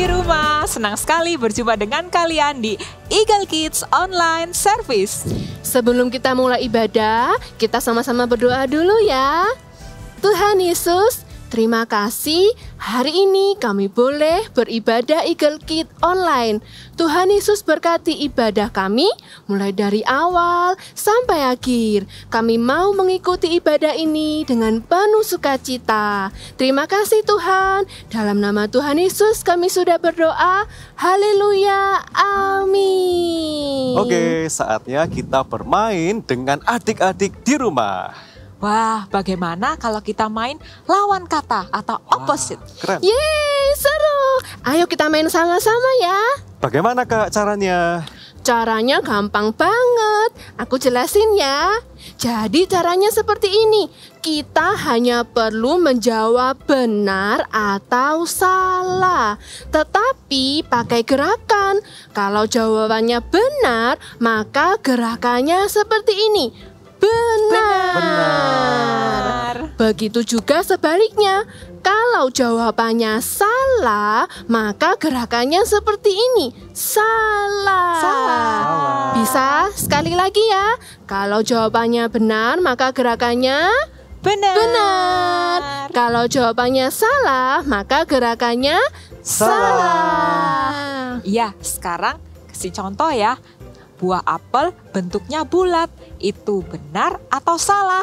di rumah, senang sekali berjumpa dengan kalian di Eagle Kids Online Service. Sebelum kita mulai ibadah, kita sama-sama berdoa dulu ya. Tuhan Yesus, terima kasih hari ini kami boleh beribadah Eagle Kids Online. Tuhan Yesus berkati ibadah kami mulai dari awal sampai akhir. Kami mau mengikuti ibadah ini dengan penuh sukacita. Terima kasih Tuhan. Dalam nama Tuhan Yesus kami sudah berdoa. Haleluya. Amin. Oke, saatnya kita bermain dengan adik-adik di rumah. Wah, bagaimana kalau kita main lawan kata atau opposite? Keren. Yeay, seru. Ayo kita main sama-sama ya. Bagaimana Kak caranya? Caranya gampang banget. Aku jelasin ya. Jadi caranya seperti ini. Kita hanya perlu menjawab benar atau salah. Tetapi pakai gerakan. Kalau jawabannya benar, maka gerakannya seperti ini. Benar. Begitu juga sebaliknya. Kalau jawabannya salah, maka gerakannya seperti ini. Salah. Bisa sekali lagi ya. Kalau jawabannya benar, maka gerakannya benar. Kalau jawabannya salah, maka gerakannya salah. Iya, sekarang kasih contoh ya. Buah apel bentuknya bulat, itu benar atau salah?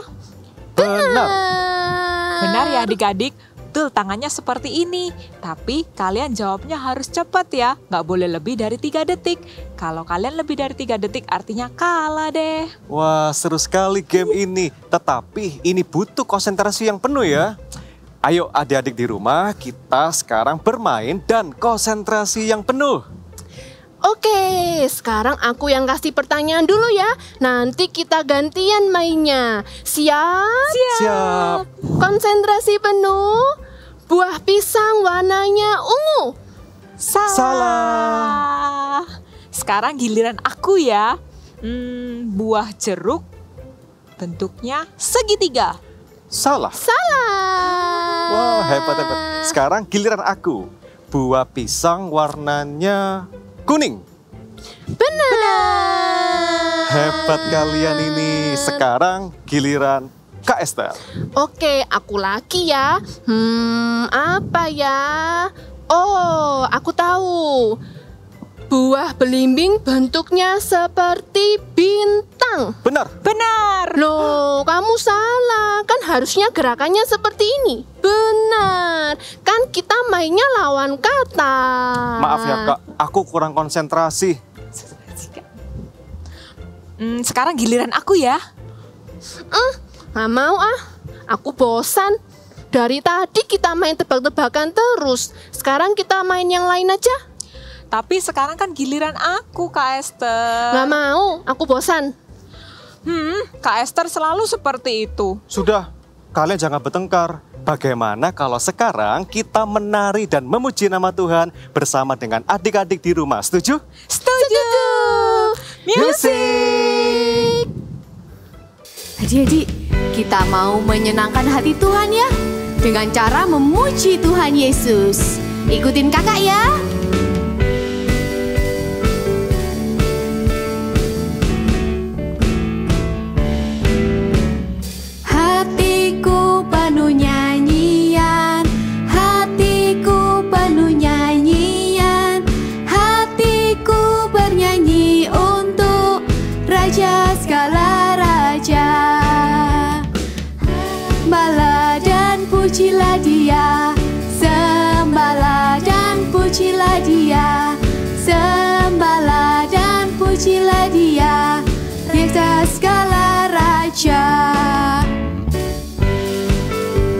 Benar. Benar ya adik-adik, betul tangannya seperti ini. Tapi kalian jawabnya harus cepat ya, nggak boleh lebih dari 3 detik. Kalau kalian lebih dari 3 detik artinya kalah deh. Wah, seru sekali game ini. Tetapi ini butuh konsentrasi yang penuh ya. Ayo adik-adik di rumah, kita sekarang bermain dan konsentrasi yang penuh. Oke, sekarang aku yang kasih pertanyaan dulu ya. Nanti kita gantian mainnya. Siap? Siap. Konsentrasi penuh. Buah pisang warnanya ungu. Salah. Sekarang giliran aku ya. Buah jeruk bentuknya segitiga. Salah. Salah. Wah, hebat. Sekarang giliran aku. Buah pisang warnanya kuning. Benar. Hebat kalian ini. Sekarang giliran Kak Esther. Oke, aku lagi ya. Apa ya? Oh, aku tahu. Buah belimbing bentuknya seperti bintang. Benar. Loh, kamu salah. Kan harusnya gerakannya seperti ini. Benar. Kan kita mainnya lawan kata. Maaf ya Kak, aku kurang konsentrasi. Sekarang giliran aku ya. Nggak mau ah. Aku bosan. Dari tadi kita main tebak-tebakan terus. Sekarang kita main yang lain aja. Tapi sekarang kan giliran aku, Kak Esther. Nggak mau, aku bosan. Kak Esther selalu seperti itu. Sudah, kalian jangan bertengkar. Bagaimana kalau sekarang kita menari dan memuji nama Tuhan bersama dengan adik-adik di rumah? Setuju? Setuju. Musik. Adik-adik, kita mau menyenangkan hati Tuhan ya, dengan cara memuji Tuhan Yesus. Ikutin kakak ya. Hatiku penuh nyanyian, hatiku penuh nyanyian, hatiku bernyanyi untuk Raja segala raja. Sembahlah dan pujilah Dia, sembahlah dan pujilah Dia, sembahlah dan pujilah Dia, Raja segala raja.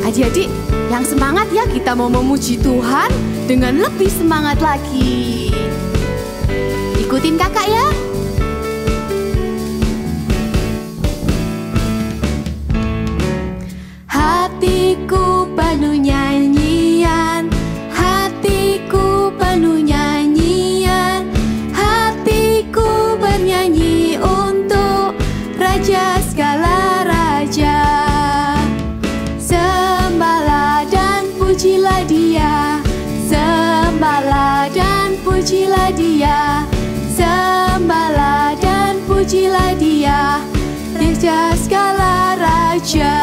Adik-adik, yang semangat ya, kita mau memuji Tuhan dengan lebih semangat lagi. Ikutin kakak ya. Hatiku penuh nyanyian, hatiku penuh nyanyian, hatiku bernyanyi untuk Raja segala raja. Sembahlah dan pujilah Dia, sembahlah sembahlah Dia, sembahlah dan pujilah Dia, Raja segala raja,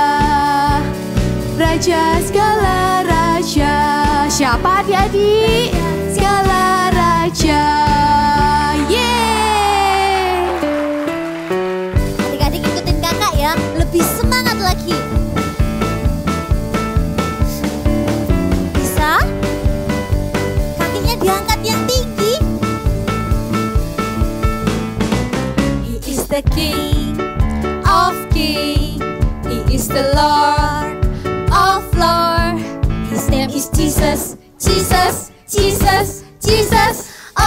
Raja segala raja. Siapa adik-adik? Segala raja. Yeay! Adik-adik ikutin kakak ya, lebih semangat lagi. Bisa? Kakinya diangkat yang tinggi. He is the King of Kings. He is the Lord of Lords. His name is Jesus, Jesus, Jesus, Jesus. Oh,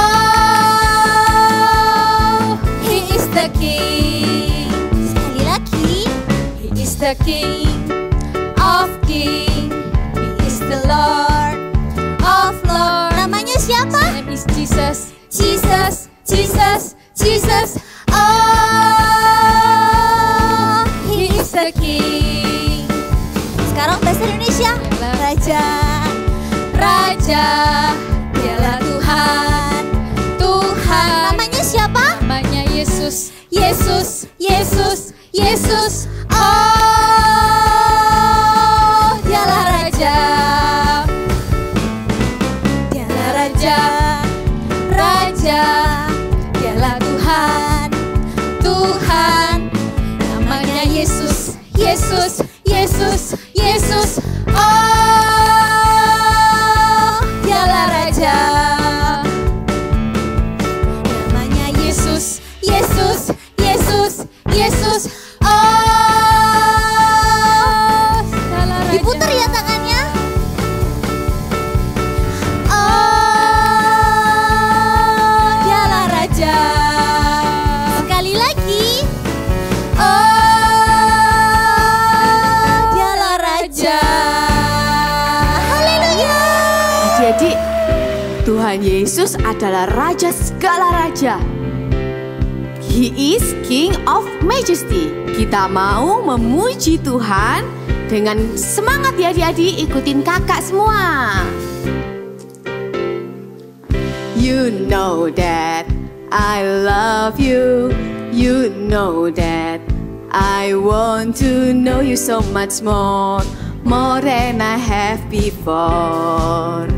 He is the King. Sekali lagi. He is the King of Kings. He is the Lord of Lords. Namanya siapa? His name is Jesus, Jesus, Jesus, Jesus. Oh, He is the King. Sekarang bahasa Indonesia. Raja, Raja, Dialah Tuhan, Tuhan. Namanya siapa? Namanya Yesus, Yesus, Yesus, Yesus. Oh, Dialah Raja, Dialah Raja, Raja, Dialah Tuhan, Tuhan. Namanya Yesus, Yesus, Yesus, Yesus. Oh, Dialah Raja. Namanya Yesus, Yesus, Yesus, Yesus. Oh, diputar ya tangannya. Oh, Dialah Raja. Sekali lagi. Oh, Dialah Raja. Haleluya. Jadi Tuhan Yesus adalah Raja segala raja. He is King of Majesty. Kita mau memuji Tuhan dengan semangat ya adik-adik, ikutin kakak semua. You know that I love you. You know that I want to know you so much more, more than I have before.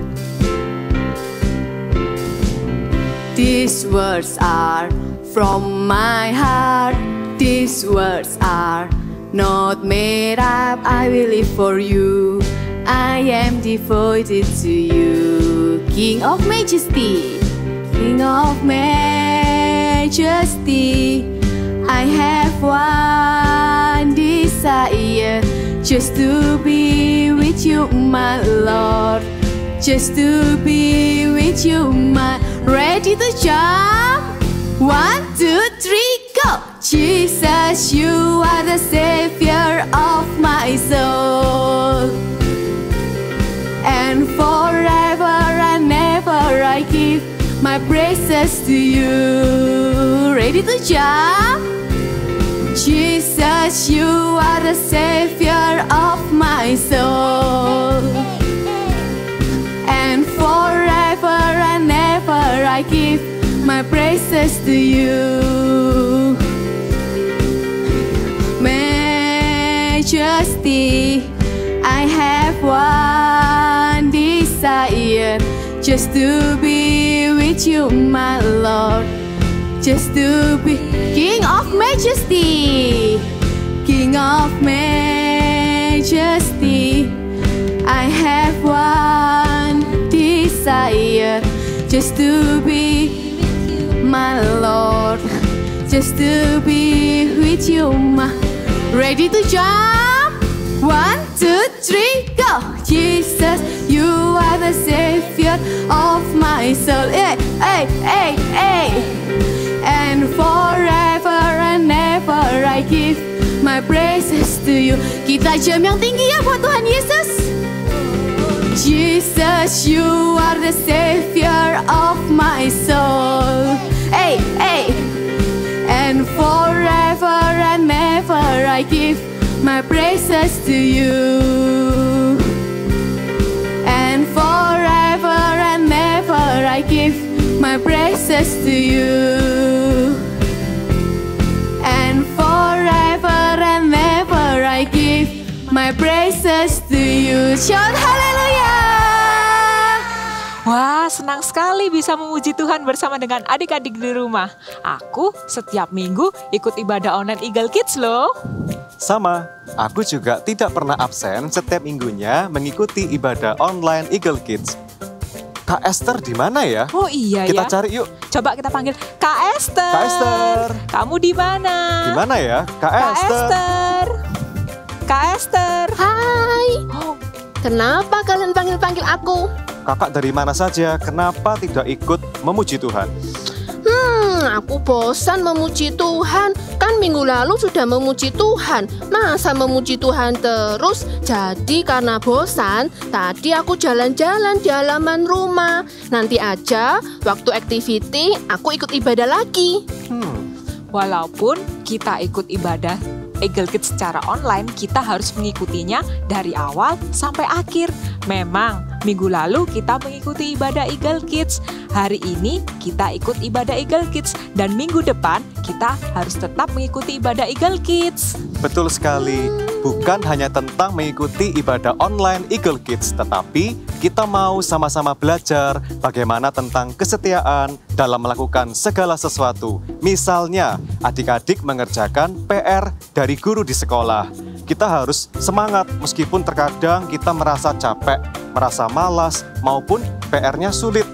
These words are from my heart. These words are not made up. I will live for you. I am devoted to you. King of Majesty, King of Majesty. I have one desire, just to be with you, my Lord. Just to be with you, my. Ready to jump? 1, 2, 3, go! Jesus, you are the Savior of my soul. And forever and ever I give my praises to you. Ready to jump? Jesus, you are the Savior of my soul. And forever and ever I give my praises to you. Majesty, I have one desire, just to be with you, my Lord. Just to be King of Majesty, King of Majesty. I have one desire, just to be my Lord, just to be with you, my. Ready to jump? 1, 2, 3, go! Jesus, you are the Savior of my soul. Hey, hey, hey, hey. And forever and ever I give my praises to you. Kita jam yang tinggi ya buat Tuhan Yesus. Jesus, you are the Savior of my soul. Hey, hey. And forever and ever I give my praises to you. And forever and ever I give my my praises to you. And forever and ever I give my praises to you. Shout hallelujah. Wah, senang sekali bisa memuji Tuhan bersama dengan adik-adik di rumah. Aku setiap minggu ikut ibadah online Eagle Kids loh. Sama, aku juga tidak pernah absen setiap minggunya mengikuti ibadah online Eagle Kids. Kak Esther di mana ya? Oh iya Kita ya. cari yuk. Coba kita panggil Kak Esther. Kak Esther. Kamu di mana? Di mana ya? Kak Kak Esther. Esther. Kak Esther. Hai, Oh, kenapa kalian panggil-panggil aku? Kakak dari mana saja? Kenapa tidak ikut memuji Tuhan? Aku bosan memuji Tuhan. Kan minggu lalu sudah memuji Tuhan. Masa memuji Tuhan terus? Jadi karena bosan, tadi aku jalan-jalan di halaman rumah. Nanti aja waktu activity aku ikut ibadah lagi. walaupun kita ikut ibadah Eagle Kids secara online, kita harus mengikutinya dari awal sampai akhir. Memang, minggu lalu kita mengikuti ibadah Eagle Kids. Hari ini kita ikut ibadah Eagle Kids. Dan minggu depan kita harus tetap mengikuti ibadah Eagle Kids. Betul sekali, bukan hanya tentang mengikuti ibadah online Eagle Kids, tetapi kita mau sama-sama belajar bagaimana tentang kesetiaan dalam melakukan segala sesuatu. Misalnya, adik-adik mengerjakan PR dari guru di sekolah. Kita harus semangat meskipun terkadang kita merasa capek, merasa malas, maupun PR-nya sulit.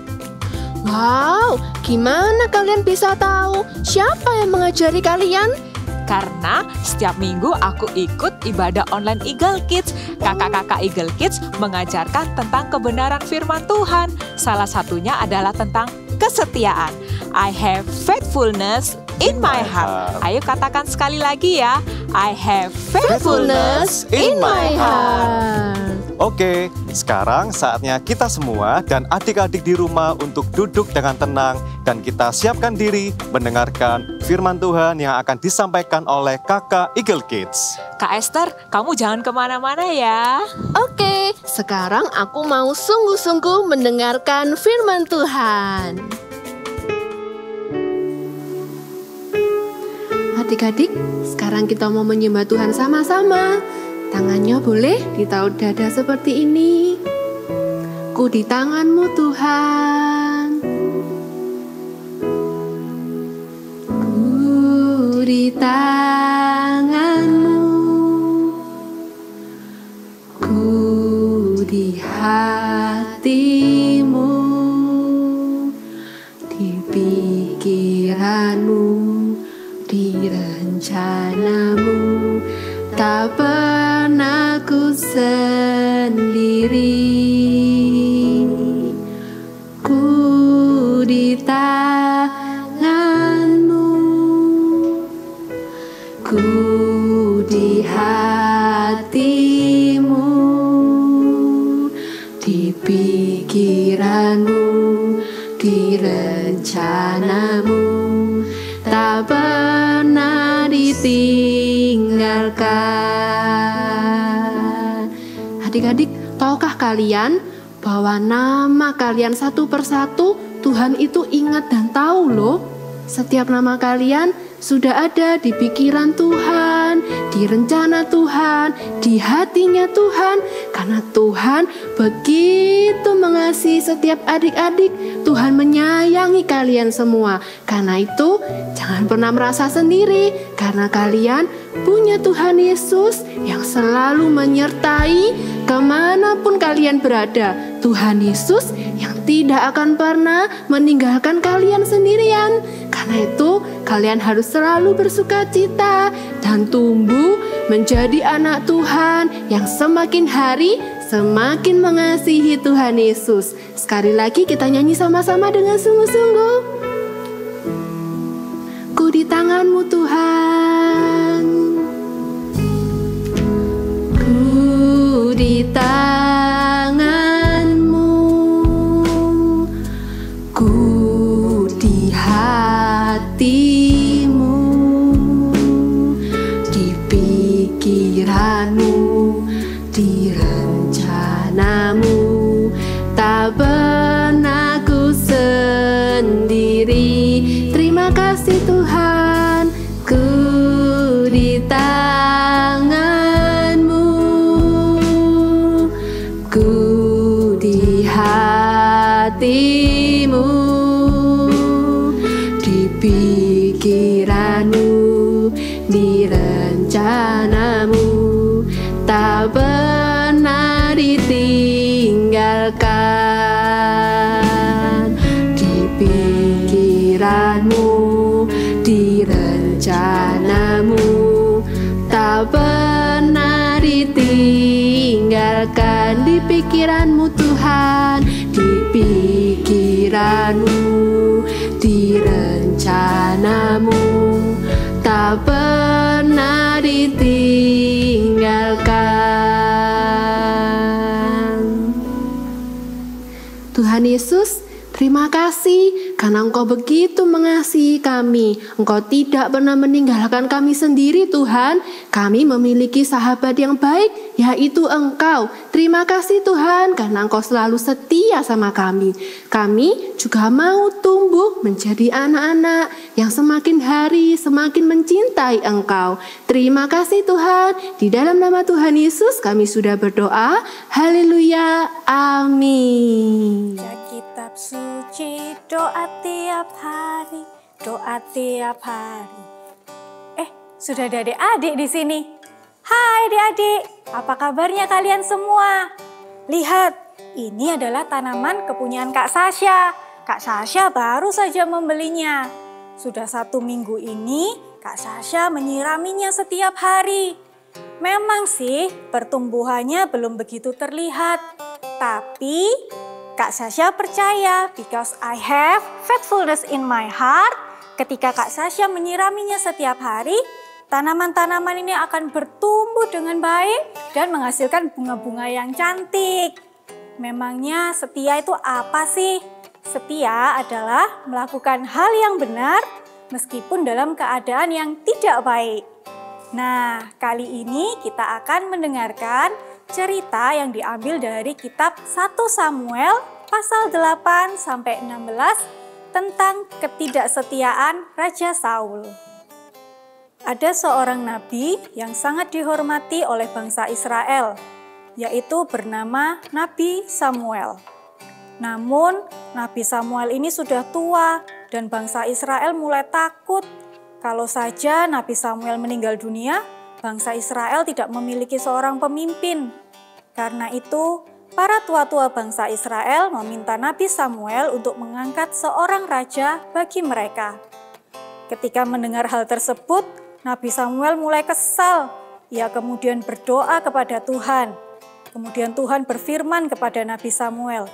Wow, gimana kalian bisa tahu siapa yang mengajari kalian? Karena setiap minggu aku ikut ibadah online Eagle Kids. Kakak-kakak Eagle Kids mengajarkan tentang kebenaran firman Tuhan. Salah satunya adalah tentang kesetiaan. I have faithfulness in my heart. Ayo katakan sekali lagi ya. I have faithfulness in my heart. Oke, sekarang saatnya kita semua dan adik-adik di rumah untuk duduk dengan tenang dan kita siapkan diri mendengarkan firman Tuhan yang akan disampaikan oleh kakak Eagle Kids. Kak Esther, kamu jangan kemana-mana ya. Oke, sekarang aku mau sungguh-sungguh mendengarkan firman Tuhan. Adik-adik, sekarang kita mau menyembah Tuhan sama-sama. Tangannya boleh ditaruh dada seperti ini. Ku di tanganmu Tuhan. Ku di tanganmu. Ku di hatimu. Di pikiranmu. Di rencanamu. Tak pernah ku sendiri. Ku di tanganmu. Ku di hatimu. Di pikiranmu. Di rencanamu. Tak pernah ditinggalkan. Adik-adik, tahukah kalian bahwa nama kalian satu persatu Tuhan itu ingat dan tahu loh. Setiap nama kalian sudah ada di pikiran Tuhan, di rencana Tuhan, di hatinya Tuhan. Karena Tuhan begitu mengasihi setiap adik-adik, Tuhan menyayangi kalian semua. Karena itu, jangan pernah merasa sendiri, karena kalian punya Tuhan Yesus yang selalu menyertai kemanapun kalian berada. Tuhan Yesus yang tidak akan pernah meninggalkan kalian sendirian. Karena itu, kalian harus selalu bersukacita dan tumbuh menjadi anak Tuhan yang semakin hari semakin mengasihi Tuhan Yesus. Sekali lagi kita nyanyi sama-sama dengan sungguh-sungguh. Ku di tanganmu Tuhan. Ku di tanganmu. Ku di hatimu. Di pikiranmu. Di rencanamu. Tak pernah ku sendiri. Tuhan, di pikiranmu Tuhan, di pikiranmu, di rencanamu, tak pernah ditinggalkan. Tuhan Yesus, terima kasih karena Engkau begitu mengasihi kami. Engkau tidak pernah meninggalkan kami sendiri Tuhan. Kami memiliki sahabat yang baik, yaitu Engkau. Terima kasih Tuhan karena Engkau selalu setia sama kami. Kami juga mau tumbuh menjadi anak-anak yang semakin hari semakin mencintai Engkau. Terima kasih Tuhan. Di dalam nama Tuhan Yesus kami sudah berdoa. Haleluya. Amin. Kitab suci, doa tiap hari, doa tiap hari. Sudah ada adik-adik di sini. Hai adik-adik, apa kabarnya kalian semua? Lihat, ini adalah tanaman kepunyaan Kak Sasha. Kak Sasha baru saja membelinya. Sudah 1 minggu ini, Kak Sasha menyiraminya setiap hari. Memang sih, pertumbuhannya belum begitu terlihat. Tapi Kak Sasha percaya, because I have faithfulness in my heart, ketika Kak Sasha menyiraminya setiap hari, tanaman-tanaman ini akan bertumbuh dengan baik dan menghasilkan bunga-bunga yang cantik. Memangnya setia itu apa sih? Setia adalah melakukan hal yang benar meskipun dalam keadaan yang tidak baik. Nah, kali ini kita akan mendengarkan cerita yang diambil dari kitab 1 Samuel pasal 8 sampai 16 tentang ketidaksetiaan Raja Saul. Ada seorang nabi yang sangat dihormati oleh bangsa Israel, yaitu bernama Nabi Samuel. Namun, Nabi Samuel ini sudah tua dan bangsa Israel mulai takut. Kalau saja Nabi Samuel meninggal dunia, bangsa Israel tidak memiliki seorang pemimpin. Karena itu, para tua-tua bangsa Israel meminta Nabi Samuel untuk mengangkat seorang raja bagi mereka. Ketika mendengar hal tersebut, Nabi Samuel mulai kesal. Ia kemudian berdoa kepada Tuhan. Kemudian Tuhan berfirman kepada Nabi Samuel,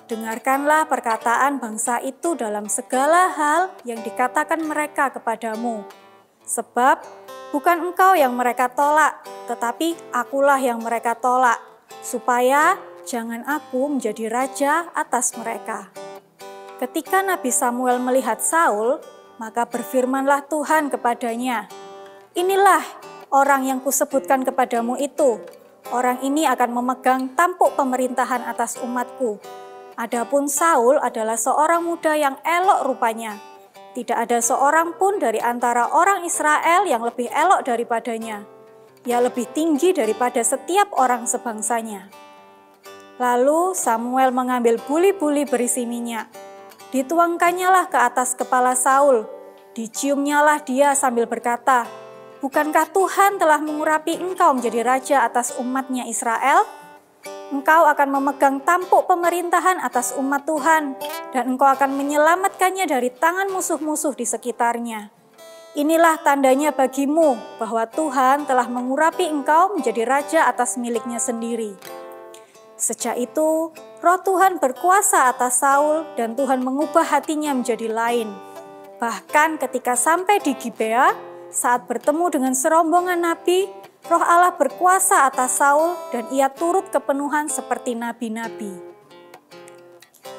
"Dengarkanlah perkataan bangsa itu dalam segala hal yang dikatakan mereka kepadamu. Sebab bukan engkau yang mereka tolak, tetapi akulah yang mereka tolak, supaya jangan aku menjadi raja atas mereka." Ketika Nabi Samuel melihat Saul, maka berfirmanlah Tuhan kepadanya, "Inilah orang yang kusebutkan kepadamu itu. Orang ini akan memegang tampuk pemerintahan atas umatku. Adapun Saul adalah seorang muda yang elok rupanya. Tidak ada seorang pun dari antara orang Israel yang lebih elok daripadanya. Ia lebih tinggi daripada setiap orang sebangsanya." Lalu Samuel mengambil buli-buli berisi minyak. Dituangkannyalah ke atas kepala Saul. Diciumnyalah dia sambil berkata, "Bukankah Tuhan telah mengurapi engkau menjadi raja atas umatnya Israel? Engkau akan memegang tampuk pemerintahan atas umat Tuhan, dan engkau akan menyelamatkannya dari tangan musuh-musuh di sekitarnya. Inilah tandanya bagimu bahwa Tuhan telah mengurapi engkau menjadi raja atas miliknya sendiri." Sejak itu, Roh Tuhan berkuasa atas Saul dan Tuhan mengubah hatinya menjadi lain. Bahkan ketika sampai di Gibea, saat bertemu dengan serombongan nabi, Roh Allah berkuasa atas Saul dan ia turut kepenuhan seperti nabi-nabi.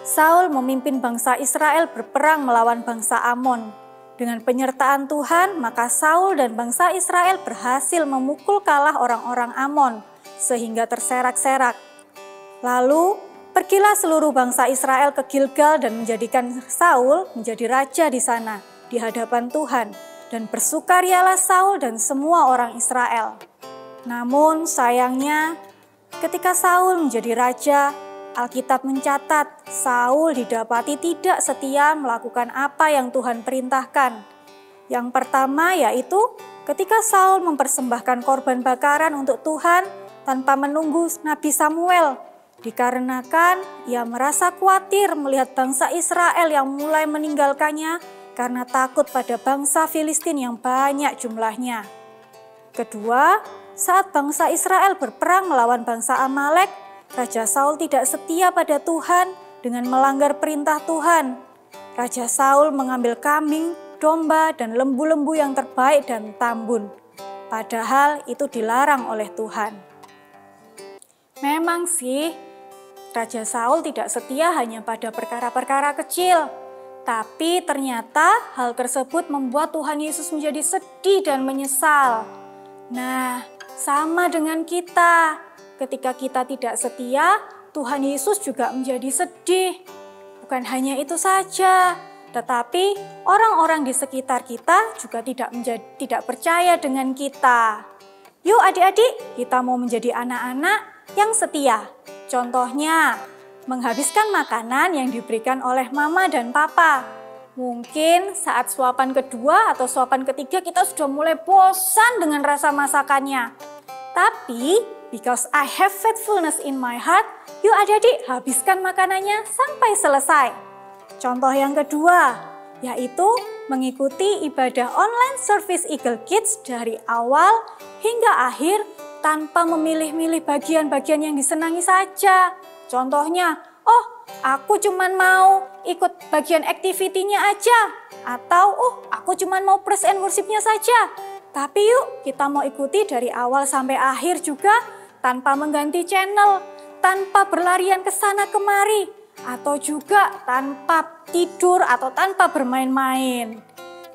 Saul memimpin bangsa Israel berperang melawan bangsa Amon. Dengan penyertaan Tuhan, maka Saul dan bangsa Israel berhasil memukul kalah orang-orang Amon sehingga terserak-serak. Lalu, pergilah seluruh bangsa Israel ke Gilgal dan menjadikan Saul menjadi raja di sana, di hadapan Tuhan. Dan bersukarialah Saul dan semua orang Israel. Namun sayangnya, ketika Saul menjadi raja, Alkitab mencatat Saul didapati tidak setia melakukan apa yang Tuhan perintahkan. Yang pertama yaitu ketika Saul mempersembahkan korban bakaran untuk Tuhan tanpa menunggu Nabi Samuel. Dikarenakan ia merasa khawatir melihat bangsa Israel yang mulai meninggalkannya karena takut pada bangsa Filistin yang banyak jumlahnya. Kedua, saat bangsa Israel berperang melawan bangsa Amalek, Raja Saul tidak setia pada Tuhan dengan melanggar perintah Tuhan. Raja Saul mengambil kambing, domba, dan lembu-lembu yang terbaik dan tambun. Padahal itu dilarang oleh Tuhan. Memang sih, Raja Saul tidak setia hanya pada perkara-perkara kecil. Tapi ternyata hal tersebut membuat Tuhan Yesus menjadi sedih dan menyesal. Nah, sama dengan kita. Ketika kita tidak setia, Tuhan Yesus juga menjadi sedih. Bukan hanya itu saja, tetapi orang-orang di sekitar kita juga tidak percaya dengan kita. Yuk adik-adik, kita mau menjadi anak-anak yang setia. Contohnya, menghabiskan makanan yang diberikan oleh mama dan papa. Mungkin saat suapan kedua atau suapan ketiga kita sudah mulai bosan dengan rasa masakannya. Tapi, because I have faithfulness in my heart, yuk adik-adik habiskan makanannya sampai selesai. Contoh yang kedua, yaitu mengikuti ibadah online service Eagle Kids dari awal hingga akhir tanpa memilih-milih bagian-bagian yang disenangi saja. Contohnya, aku cuman mau ikut bagian activity-nya aja. Atau, aku cuman mau praise and worship-nya saja. Tapi yuk, kita mau ikuti dari awal sampai akhir juga tanpa mengganti channel, tanpa berlarian ke sana kemari, atau juga tanpa tidur atau tanpa bermain-main.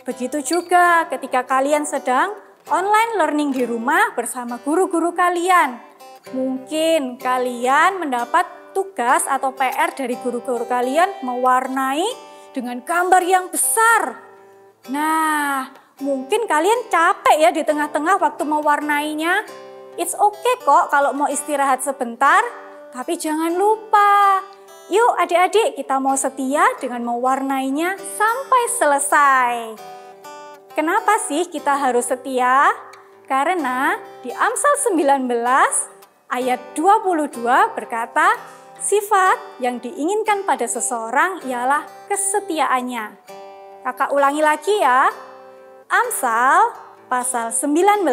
Begitu juga ketika kalian sedang online learning di rumah bersama guru-guru kalian. Mungkin kalian mendapat tugas atau PR dari guru-guru kalian mewarnai dengan gambar yang besar. Nah, mungkin kalian capek ya di tengah-tengah waktu mewarnainya. It's okay kok kalau mau istirahat sebentar, tapi jangan lupa. Yuk adik-adik, kita mau setia dengan mewarnainya sampai selesai. Kenapa sih kita harus setia? Karena di Amsal 19 ayat 22 berkata, sifat yang diinginkan pada seseorang ialah kesetiaannya. Kakak ulangi lagi ya. Amsal pasal 19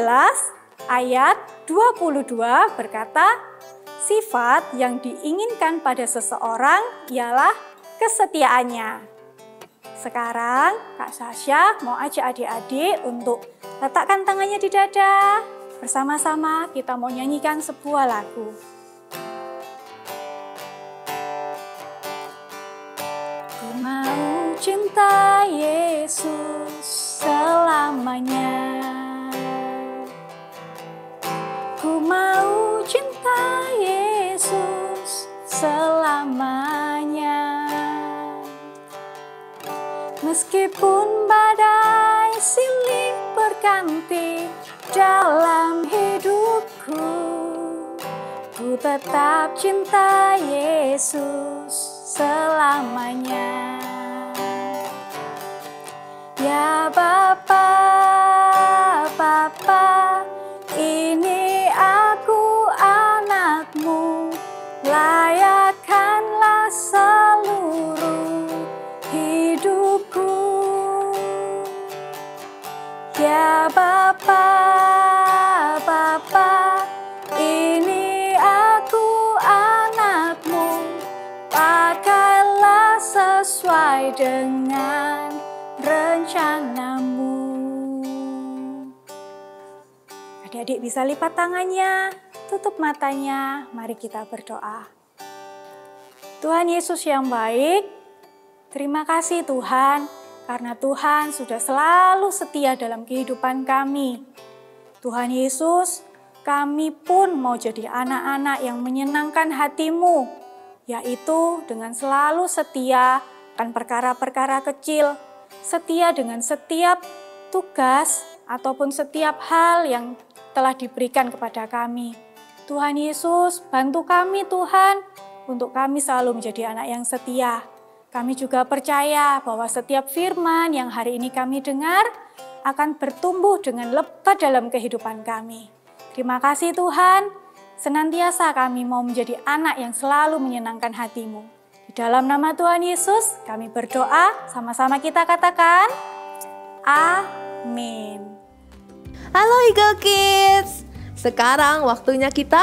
ayat 22 berkata, sifat yang diinginkan pada seseorang ialah kesetiaannya. Sekarang Kak Sasha mau ajak adik-adik untuk letakkan tangannya di dada. Bersama-sama kita mau nyanyikan sebuah lagu. Ku mau cinta Yesus selamanya. Ku mau cinta Yesus selamanya. Meskipun badai silih berganti dalam hidupku, ku tetap cinta Yesus selamanya. Ya Bapa, Bapa, ini aku anakmu, layakkanlah seluruh hidupku. Ya Bapa, Bapa, ini aku anakmu, pakailah sesuai dengan rencanamu. Adik-adik bisa lipat tangannya, tutup matanya, mari kita berdoa. Tuhan Yesus yang baik, terima kasih Tuhan, karena Tuhan sudah selalu setia dalam kehidupan kami. Tuhan Yesus, kami pun mau jadi anak-anak yang menyenangkan hati-Mu, yaitu dengan selalu setia akan perkara-perkara kecil, setia dengan setiap tugas ataupun setiap hal yang telah diberikan kepada kami. Tuhan Yesus, bantu kami Tuhan, untuk kami selalu menjadi anak yang setia. Kami juga percaya bahwa setiap firman yang hari ini kami dengar akan bertumbuh dengan lebat dalam kehidupan kami. Terima kasih Tuhan, senantiasa kami mau menjadi anak yang selalu menyenangkan hati-Mu. Di dalam nama Tuhan Yesus, kami berdoa, sama-sama kita katakan, amin. Halo Eagle Kids, sekarang waktunya kita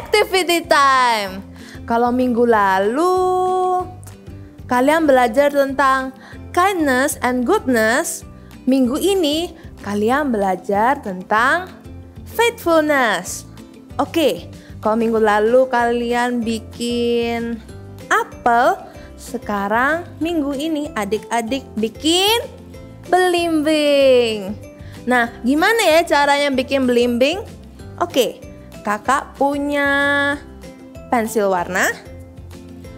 activity time. Kalau minggu lalu kalian belajar tentang kindness and goodness, minggu ini kalian belajar tentang faithfulness. Oke, kalau minggu lalu kalian bikin apel, sekarang minggu ini adik-adik bikin belimbing. Nah, gimana ya caranya bikin belimbing? Oke, kakak punya pensil warna.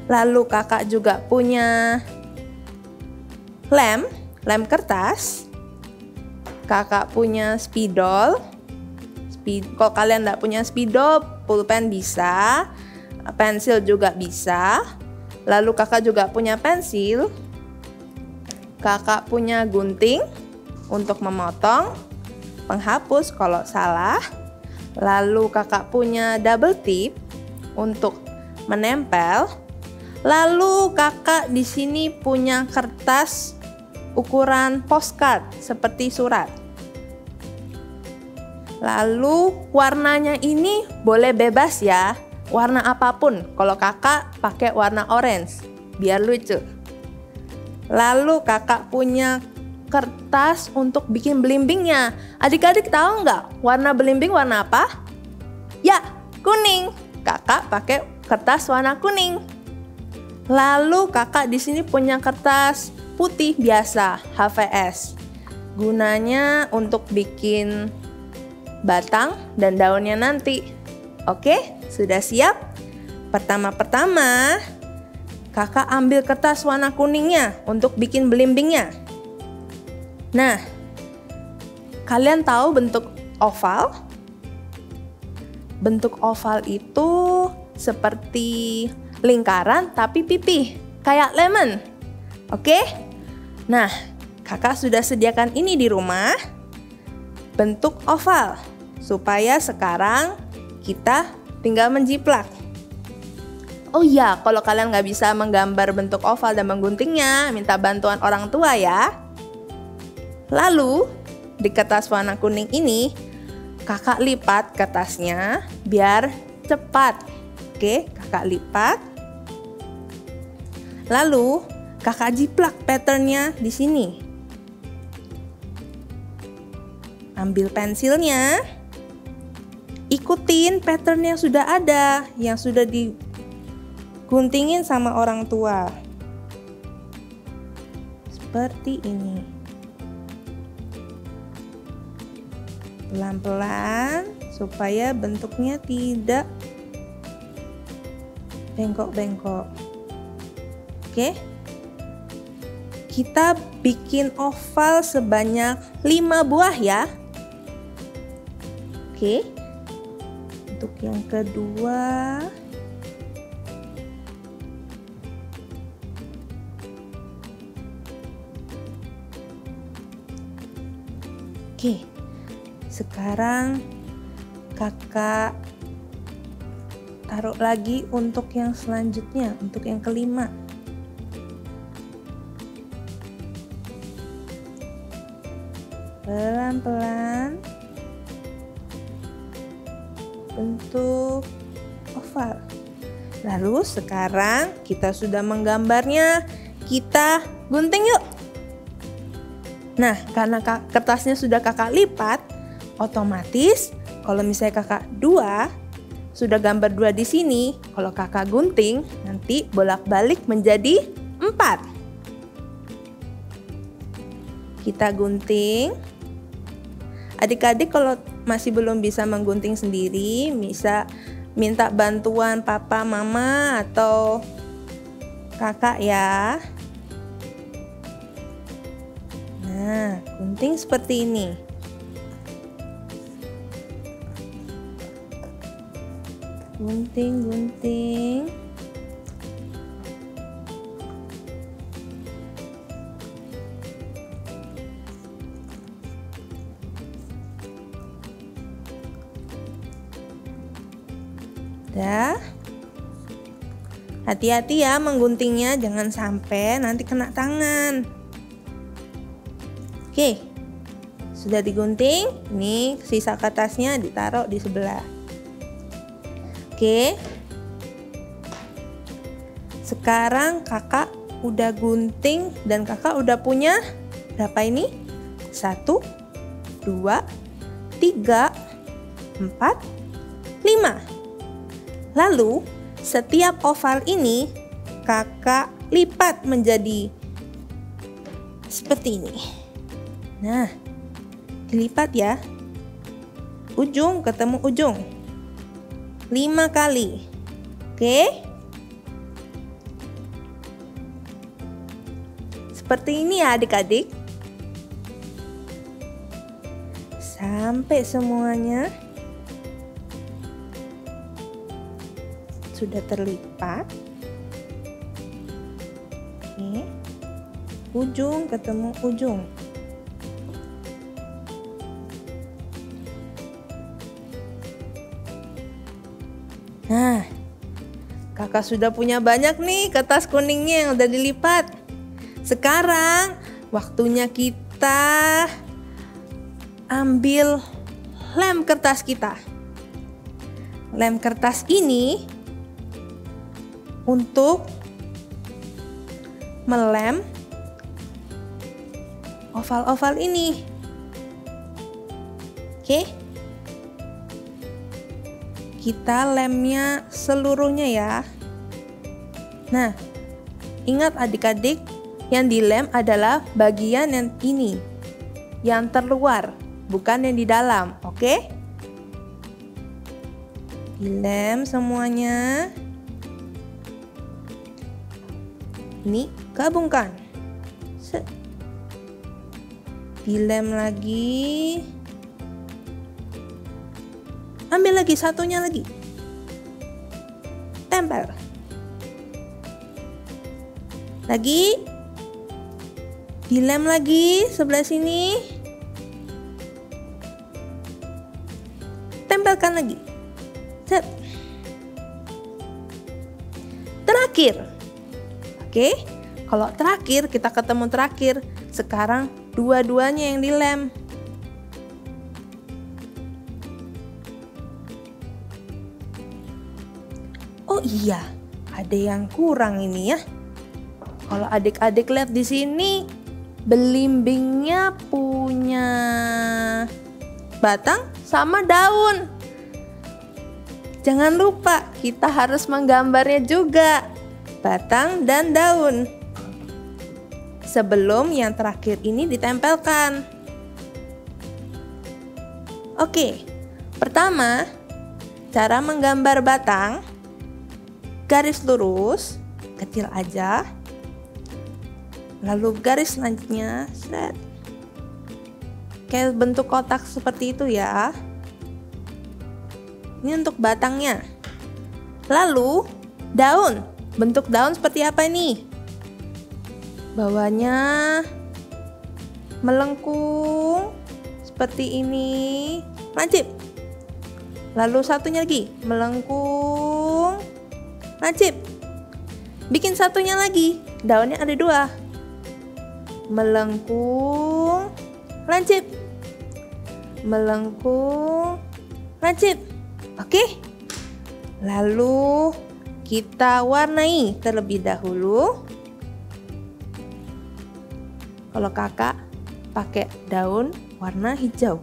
Lalu kakak juga punya lem kertas. Kakak punya spidol. Kalau kalian tidak punya spidol, pulpen bisa, pensil juga bisa. Lalu kakak juga punya pensil. Kakak punya gunting untuk memotong, penghapus kalau salah. Lalu kakak punya double tip untuk menempel. Lalu kakak di sini punya kertas ukuran postcard seperti surat. Lalu warnanya ini boleh bebas ya, warna apapun. Kalau kakak pakai warna orange biar lucu. Lalu kakak punya kertas untuk bikin belimbingnya. Adik-adik tahu nggak warna belimbing warna apa? Ya, kuning. Kakak pakai kertas warna kuning. Lalu kakak di sini punya kertas putih biasa, HVS. Gunanya untuk bikin batang dan daunnya nanti. Oke, sudah siap? Pertama-tama kakak ambil kertas warna kuningnya untuk bikin belimbingnya. Nah, kalian tahu bentuk oval? Bentuk oval itu seperti lingkaran tapi pipih, kayak lemon. Oke? Nah, kakak sudah sediakan ini di rumah. Bentuk oval, supaya sekarang kita tinggal menjiplak. Oh iya, kalau kalian nggak bisa menggambar bentuk oval dan mengguntingnya, minta bantuan orang tua ya. Lalu, di kertas warna kuning ini, kakak lipat kertasnya biar cepat. Oke, kakak lipat. Lalu, kakak jiplak patternnya di sini. Ambil pensilnya, ikutin pattern yang sudah ada, yang sudah diguntingin sama orang tua. Seperti ini. Pelan-pelan supaya bentuknya tidak bengkok-bengkok. Oke. Kita bikin oval sebanyak 5 buah ya. Oke. Untuk yang kedua, oke. Sekarang kakak taruh lagi untuk yang selanjutnya, untuk yang kelima. Pelan-pelan bentuk oval. Lalu sekarang kita sudah menggambarnya, kita gunting yuk. Nah, karena kertasnya sudah kakak lipat, otomatis kalau misalnya kakak sudah gambar 2 di sini, kalau kakak gunting nanti bolak-balik menjadi 4. Kita gunting. Adik-adik kalau masih belum bisa menggunting sendiri, bisa minta bantuan papa, mama, atau kakak ya. Nah, gunting seperti ini. Gunting. Dah. Hati-hati ya mengguntingnya, jangan sampai nanti kena tangan. Oke, sudah digunting. Ini sisa kertasnya ditaruh di sebelah. Oke. Sekarang kakak udah gunting dan kakak udah punya berapa ini? 1, 2, 3, 4, 5. Lalu setiap oval ini kakak lipat menjadi seperti ini. Nah, dilipat ya. Ujung ketemu ujung. 5 kali. Oke? Seperti ini ya adik-adik. Sampai semuanya sudah terlipat. Oke. Ujung ketemu ujung. Nah, kakak sudah punya banyak nih kertas kuningnya yang udah dilipat. Sekarang waktunya kita ambil lem kertas kita. Lem kertas ini untuk melem oval-oval ini. Oke. Kita lemnya seluruhnya ya. Nah, ingat adik-adik, yang dilem adalah bagian yang ini, yang terluar, bukan yang di dalam, oke? Dilem semuanya. Ini gabungkan. Set. Dilem lagi. Ambil lagi satunya lagi. Tempel. Lagi. Dilem lagi sebelah sini. Tempelkan lagi. Set. Terakhir. Oke. Kalau terakhir kita ketemu terakhir. Sekarang dua-duanya yang dilem. Oh iya, ada yang kurang ini ya. Kalau adik-adik lihat di sini, belimbingnya punya batang sama daun. Jangan lupa, kita harus menggambarnya juga, batang dan daun. Sebelum yang terakhir ini ditempelkan. Oke, pertama, cara menggambar batang. Garis lurus, kecil aja. Lalu garis selanjutnya, set. Kayak bentuk kotak seperti itu ya. Ini untuk batangnya. Lalu daun, bentuk daun seperti apa ini? Bawahnya melengkung seperti ini, lancip. Lalu satunya lagi, melengkung, lancip. Bikin satunya lagi, daunnya ada 2. Melengkung, lancip. Melengkung, lancip. Oke. Lalu kita warnai terlebih dahulu. Kalau kakak pakai daun warna hijau.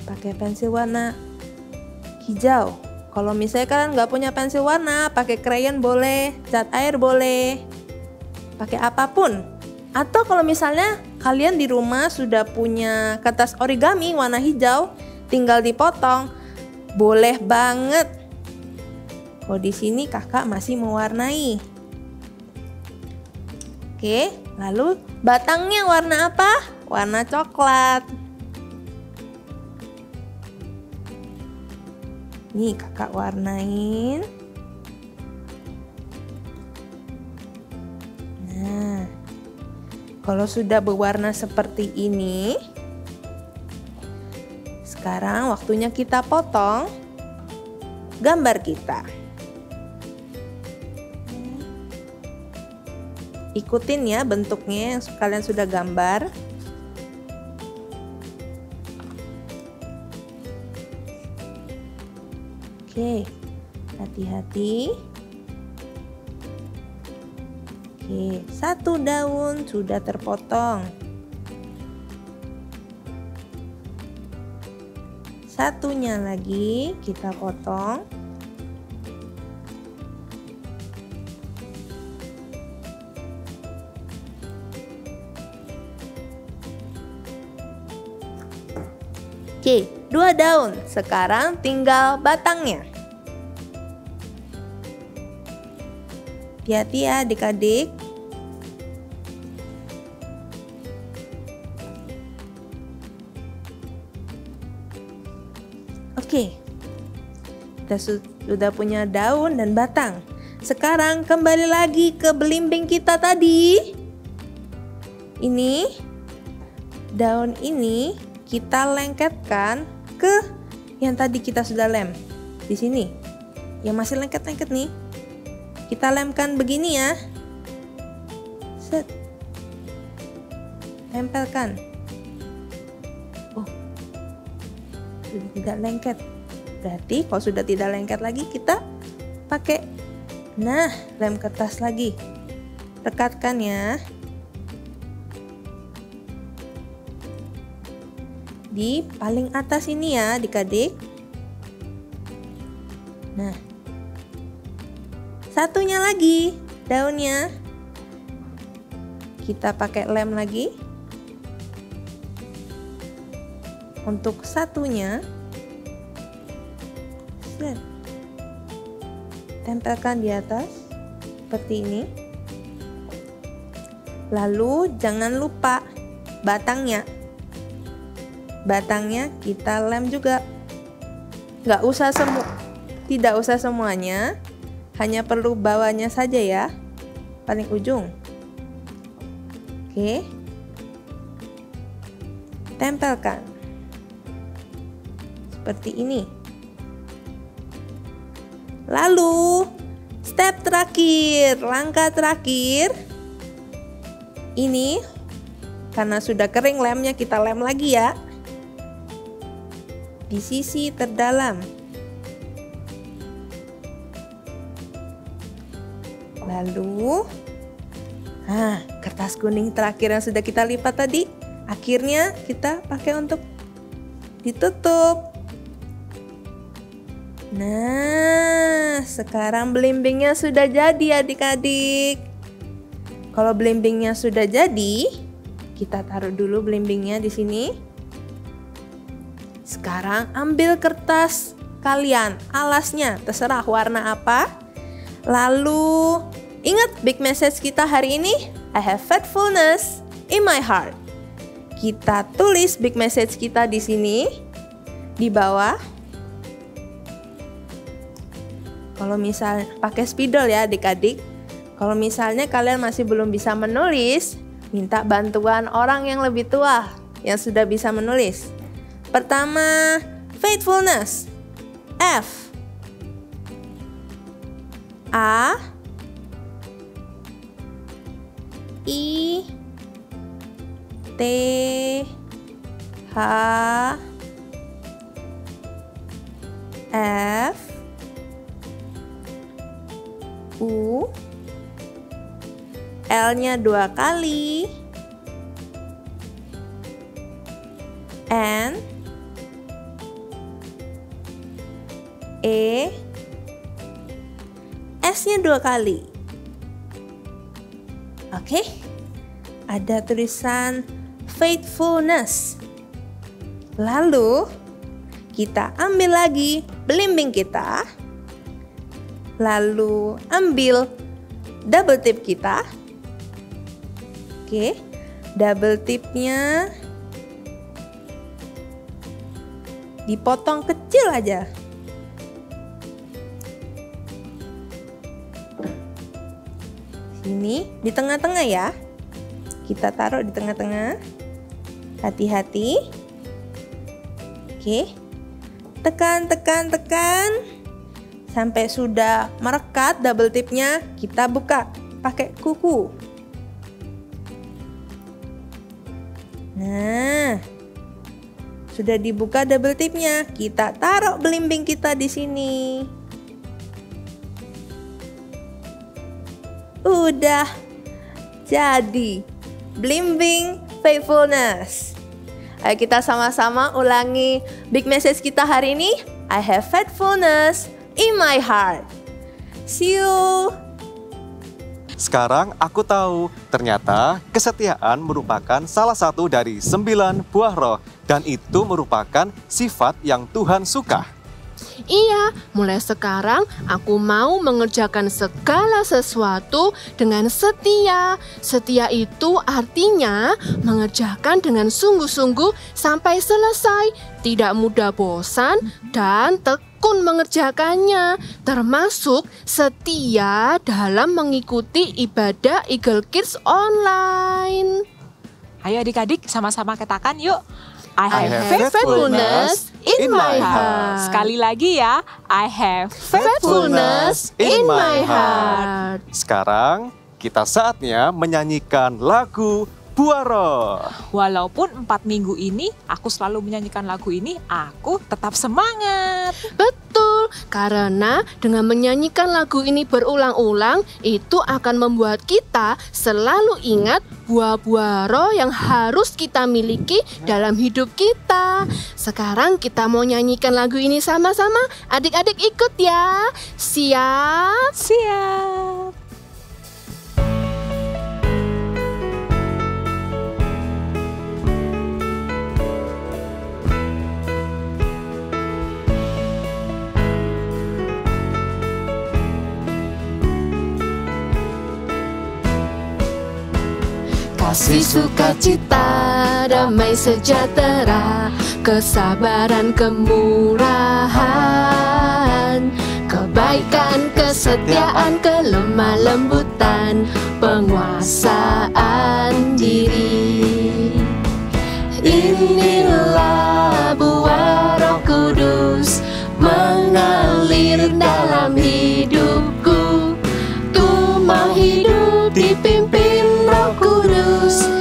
Pakai pensil warna hijau. Kalau misalnya kalian nggak punya pensil warna, pakai krayon boleh, cat air boleh, pakai apapun. Atau kalau misalnya kalian di rumah sudah punya kertas origami warna hijau, tinggal dipotong, boleh banget. Kalau di sini kakak masih mewarnai. Oke, lalu batangnya warna apa? Warna coklat. Nih kakak warnain. Nah, kalau sudah berwarna seperti ini, sekarang waktunya kita potong gambar kita. Ikutin ya bentuknya yang kalian sudah gambar. Oke, hati-hati. Oke, satu daun sudah terpotong. Satunya lagi kita potong. Oke, 2 daun. Sekarang tinggal batangnya. Hati-hati ya adik-adik. Oke, kita sudah punya daun dan batang. Sekarang kembali lagi ke belimbing kita tadi. Ini, daun ini kita lengketkan ke yang tadi kita sudah lem. Di sini, yang masih lengket-lengket nih. Kita lemkan begini ya. Set. Tempelkan. Oh, sudah tidak lengket. Berarti kalau sudah tidak lengket lagi kita pakai lem kertas lagi. Rekatkan ya. Di paling atas ini ya adik-adik. Nah, satunya lagi daunnya. Kita pakai lem lagi. Untuk satunya, tempelkan di atas seperti ini. Lalu jangan lupa batangnya. Batangnya kita lem juga. Tidak usah semuanya, hanya perlu bawahnya saja ya, paling ujung. Oke, tempelkan seperti ini. Lalu step terakhir, langkah terakhir, ini karena sudah kering lemnya, kita lem lagi ya di sisi terdalam. Lalu kertas kuning terakhir yang sudah kita lipat tadi, akhirnya kita pakai untuk ditutup. Nah, sekarang belimbingnya sudah jadi adik-adik. Kalau belimbingnya sudah jadi, kita taruh dulu belimbingnya di sini. Sekarang ambil kertas kalian, alasnya terserah warna apa. Lalu ingat big message kita hari ini, I have faithfulness in my heart. Kita tulis big message kita di sini di bawah. Kalau misal pakai spidol ya adik-adik. Kalau misalnya kalian masih belum bisa menulis, minta bantuan orang yang lebih tua yang sudah bisa menulis. Pertama, faithfulness. F. A. I. T. H. F. U. L-nya 2 kali. N. E. S-nya 2 kali. Oke. Ada tulisan faithfulness. Lalu kita ambil lagi belimbing kita. Lalu ambil double tip kita. Oke. Double tipnya dipotong kecil aja. Sini di tengah-tengah ya. Kita taruh di tengah-tengah. Hati-hati. Oke. Tekan, tekan, tekan. Sampai sudah merekat double tipnya, kita buka pakai kuku. Nah, sudah dibuka double tipnya. Kita taruh belimbing kita di sini. Udah jadi belimbing faithfulness. Ayo kita sama-sama ulangi big message kita hari ini. I have faithfulness in my heart. See you. Sekarang aku tahu, ternyata kesetiaan merupakan salah satu dari 9 buah roh. Dan itu merupakan sifat yang Tuhan suka. Iya, mulai sekarang aku mau mengerjakan segala sesuatu dengan setia. Setia itu artinya mengerjakan dengan sungguh-sungguh sampai selesai, tidak mudah bosan dan tekun mengerjakannya, termasuk setia dalam mengikuti ibadah Eagle Kids online. Ayo adik-adik sama-sama katakan yuk. I have faithfulness in my heart. Sekali lagi ya, I have Faithfulness in my heart. Sekarang kita saatnya menyanyikan lagu Buah Roh. Walaupun 4 minggu ini aku selalu menyanyikan lagu ini, aku tetap semangat. Betul, karena dengan menyanyikan lagu ini berulang-ulang, itu akan membuat kita selalu ingat buah-buah roh yang harus kita miliki dalam hidup kita. Sekarang kita mau nyanyikan lagu ini sama-sama. Adik-adik ikut ya. Siap? Siap. Kasih, sukacita, damai sejahtera, kesabaran, kemurahan, kebaikan, kesetiaan, kelemah lembutan, penguasaan diri. Inilah buah Roh Kudus mengalir dalam hidupku. Ku mau hidup dipimpin Roh Kudus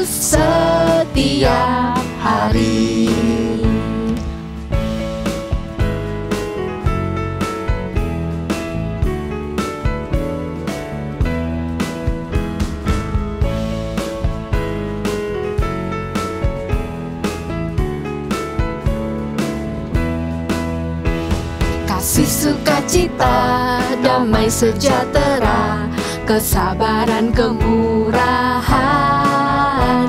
setiap hari. Kasih, sukacita, damai sejahtera, kesabaran, kemurahan,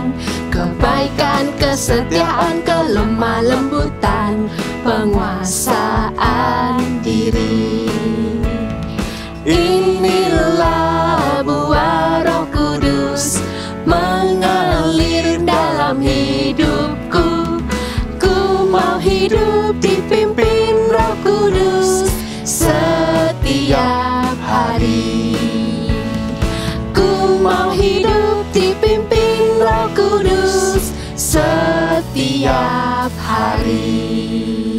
kebaikan, kesetiaan, kelemah lembutan, penguasaan diri. Inilah buah Roh Kudus mengalir dalam hidupku. Ku mau hidup dipimpin Roh Kudus setiap hari. Ku mau hidup dipimpin Roh Kudus setiap hari.